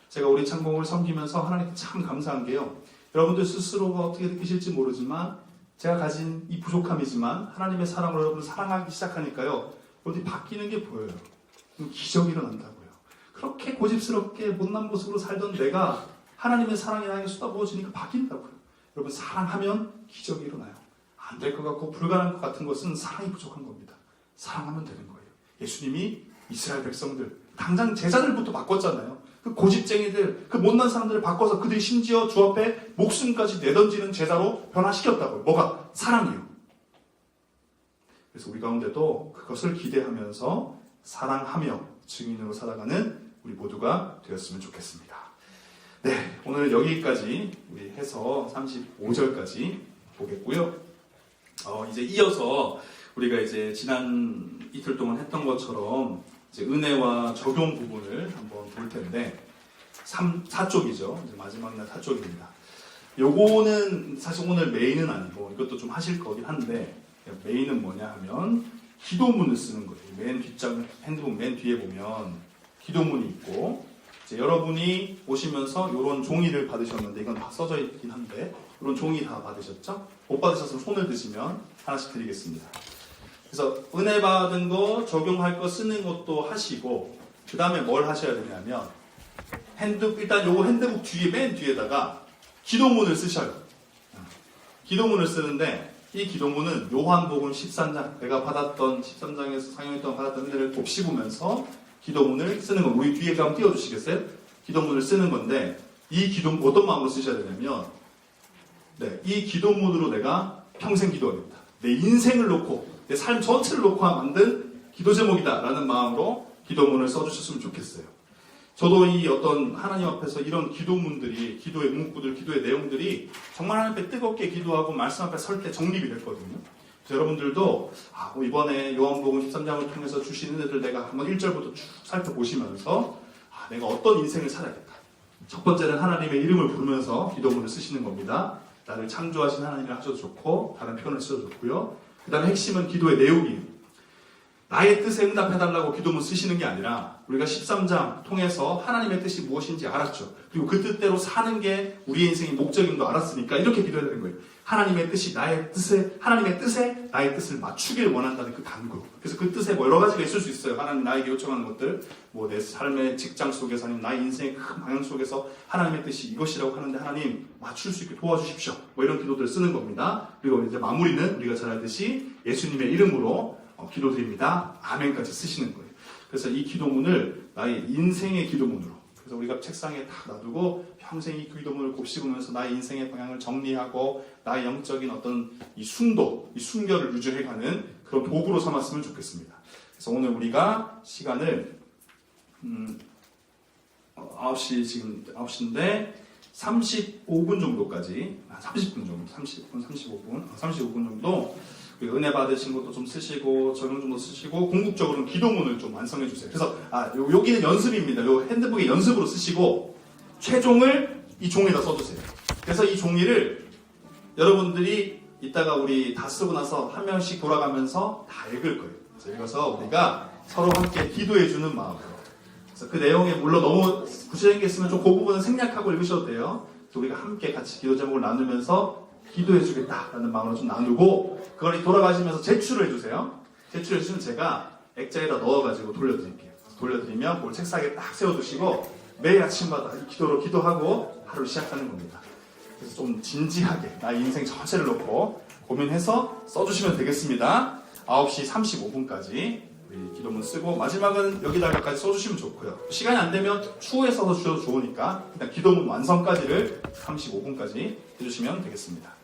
제가 우리 창공을 섬기면서 하나님께 참 감사한 게요. 여러분들 스스로가 어떻게 느끼실지 모르지만 제가 가진 이 부족함이지만 하나님의 사랑으로 여러분을 사랑하기 시작하니까요. 어디 바뀌는 게 보여요. 기적이 일어난다고요. 그렇게 고집스럽게 못난 모습으로 살던 내가 하나님의 사랑이 나에게 쏟아부어지니까 바뀐다고요. 여러분 사랑하면 기적이 일어나요. 안 될 것 같고 불가능한 것 같은 것은 사랑이 부족한 겁니다. 사랑하면 되는 거예요. 예수님이 이스라엘 백성들 당장 제자들부터 바꿨잖아요. 그 고집쟁이들, 그 못난 사람들을 바꿔서 그들이 심지어 주 앞에 목숨까지 내던지는 제자로 변화시켰다고요. 뭐가? 사랑이에요. 그래서 우리 가운데도 그것을 기대하면서 사랑하며 증인으로 살아가는 우리 모두가 되었으면 좋겠습니다. 네, 오늘 여기까지 우리 해서 35절까지 보겠고요. 이제 이어서 우리가 이제 지난 이틀 동안 했던 것처럼 이제 은혜와 적용 부분을 한번 볼 텐데 4쪽이죠. 이제 마지막 날 4쪽입니다. 요거는 사실 오늘 메인은 아니고 이것도 좀 하실 거긴 한데 메인은 뭐냐 하면 기도문을 쓰는 거예요. 맨 뒷장 핸드폰 맨 뒤에 보면 기도문이 있고 이제 여러분이 오시면서 이런 종이를 받으셨는데 이건 다 써져 있긴 한데 이런 종이 다 받으셨죠? 못 받으셨으면 손을 드시면 하나씩 드리겠습니다. 그래서 은혜 받은 거 적용할 거 쓰는 것도 하시고 그 다음에 뭘 하셔야 되냐면 일단 요거 핸드북 뒤에 맨 뒤에다가 기도문을 쓰셔요. 기도문을 쓰는데 이 기도문은 요한복음 13장 내가 받았던 13장에서 상영했던 받았던 은혜를 곱씹으면서 기도문을 쓰는 거 우리 뒤에 한번 띄워주시겠어요? 기도문을 쓰는 건데 이 기도문 어떤 마음으로 쓰셔야 되냐면 이 기도문으로 내가 평생 기도하겠다. 내 인생을 놓고 내 삶 전체를 놓고 만든 기도 제목이다 라는 마음으로 기도문을 써주셨으면 좋겠어요. 저도 이 어떤 하나님 앞에서 이런 기도문들이, 기도의 문구들, 기도의 내용들이 정말 하나님 앞에 뜨겁게 기도하고 말씀 앞에 설 때 정립이 됐거든요. 그래서 여러분들도 이번에 요한복음 13장을 통해서 주신 은혜들 내가 한번 1절부터 쭉 살펴보시면서 내가 어떤 인생을 살아야겠다. 첫 번째는 하나님의 이름을 부르면서 기도문을 쓰시는 겁니다. 나를 창조하신 하나님을 하셔도 좋고 다른 표현을 쓰셔도 좋고요. 그 다음에 핵심은 기도의 내용이에요. 나의 뜻에 응답해달라고 기도문 쓰시는 게 아니라 우리가 13장 통해서 하나님의 뜻이 무엇인지 알았죠. 그리고 그 뜻대로 사는 게 우리의 인생의 목적임도 알았으니까 이렇게 기도해야 되는 거예요. 하나님의 뜻이 하나님의 뜻에 나의 뜻을 맞추기를 원한다는 그 간구. 그래서 그 뜻에 여러 가지가 있을 수 있어요. 하나님 나에게 요청하는 것들, 내 삶의 직장 속에서 아니면 나의 인생의 큰 방향 속에서 하나님의 뜻이 이것이라고 하는데 하나님 맞출 수 있게 도와주십시오. 이런 기도들을 쓰는 겁니다. 그리고 이제 마무리는 우리가 잘 알듯이 예수님의 이름으로 기도드립니다. 아멘까지 쓰시는 거예요. 그래서 이 기도문을 나의 인생의 기도문으로, 그래서 우리가 책상에 딱 놔두고 평생 이 기도문을 곱씹으면서 나의 인생의 방향을 정리하고 나의 영적인 어떤 이 순도, 이 순결을 유지해가는 그런 도구로 삼았으면 좋겠습니다. 그래서 오늘 우리가 시간을 9시 지금 9시인데 35분 정도까지 30분 정도 35분 정도 은혜 받으신 것도 좀 쓰시고 적용 정도 쓰시고 궁극적으로는 기도문을 좀 완성해 주세요. 그래서 여기는 연습입니다. 요 핸드북에 연습으로 쓰시고 최종을 이 종이에다 써주세요. 그래서 이 종이를 여러분들이 이따가 우리 다 쓰고 나서 한 명씩 돌아가면서 다 읽을 거예요. 그래서 읽어서 우리가 서로 함께 기도해 주는 마음으로. 그래서 그 내용에 물론 너무 구체적인 게 있으면 좀 그 부분은 생략하고 읽으셔도 돼요. 그래서 우리가 함께 같이 기도 제목을 나누면서 기도해 주겠다라는 마음으로 좀 나누고 그걸 돌아가시면서 제출을 해주세요. 제출해 주시면 제가 액자에다 넣어가지고 돌려드릴게요. 돌려드리면 그걸 책상에 딱 세워두시고 매일 아침마다 이 기도로 기도하고 하루를 시작하는 겁니다. 그래서 좀 진지하게 나의 인생 전체를 놓고 고민해서 써주시면 되겠습니다. 9시 35분까지 우리 기도문 쓰고 마지막은 여기다가까지 써주시면 좋고요. 시간이 안 되면 추후에 써서 주셔도 좋으니까 일단 기도문 완성까지를 35분까지 해주시면 되겠습니다.